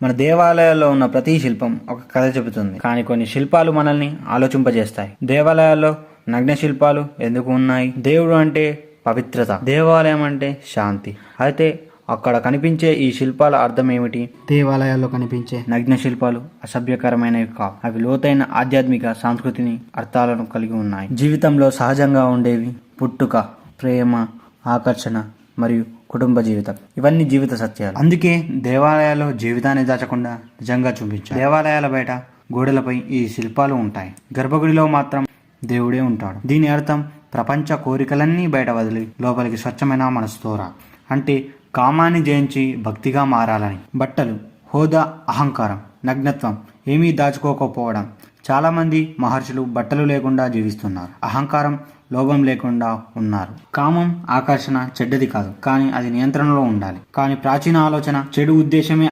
మన దేవాలయాల్లో ఉన్న ప్రతి శిల్పం ఒక కథ చెబుతుంది. కానీ కొన్ని శిల్పాలు మనల్ని ఆలోచింపజేస్తాయి. దేవాలయాల్లో నగ్న శిల్పాలు ఎందుకు ఉన్నాయి? దేవుడు అంటే పవిత్రత, దేవాలయం అంటే శాంతి. అయితే అక్కడ కనిపించే ఈ శిల్పాల అర్థం ఏమిటి? దేవాలయాల్లో కనిపించే నగ్న శిల్పాలు అసభ్యకరమైనవి కావు. అవి లోతైన ఆధ్యాత్మిక సంస్కృతిని అర్థాలను కలిగి ఉన్నాయి. జీవితంలో సహజంగా ఉండేవి పుట్టుక, ప్రేమ, ఆకర్షణ మరియు కుటుంబ జీవితం. ఇవన్నీ జీవిత సత్యాలు. అందుకే దేవాలయాల్లో జీవితాన్ని దాచకుండా నిజంగా చూపించారు. దేవాలయాల బయట గోడలపై ఈ శిల్పాలు ఉంటాయి. గర్భగుడిలో మాత్రం దేవుడే ఉంటాడు. దీని అర్థం ప్రపంచ కోరికలన్నీ బయట వదిలి లోపలికి స్వచ్ఛమైన మనసుతో రా, అంటే కామాన్ని జయించి భక్తిగా మారాలని. బట్టలు, హోదా, అహంకారం, నగ్నత్వం ఏమీ దాచుకోకపోవడం. చాలామంది మహర్షులు బట్టలు లేకుండా జీవిస్తున్నారు. అహంకారం, లోభం లేకుండా ఉన్నారు. కామం, ఆకర్షణ చెడ్డది కాదు, కానీ అది నియంత్రణలో ఉండాలి. కానీ ప్రాచీన ఆలోచన చెడు ఉద్దేశమే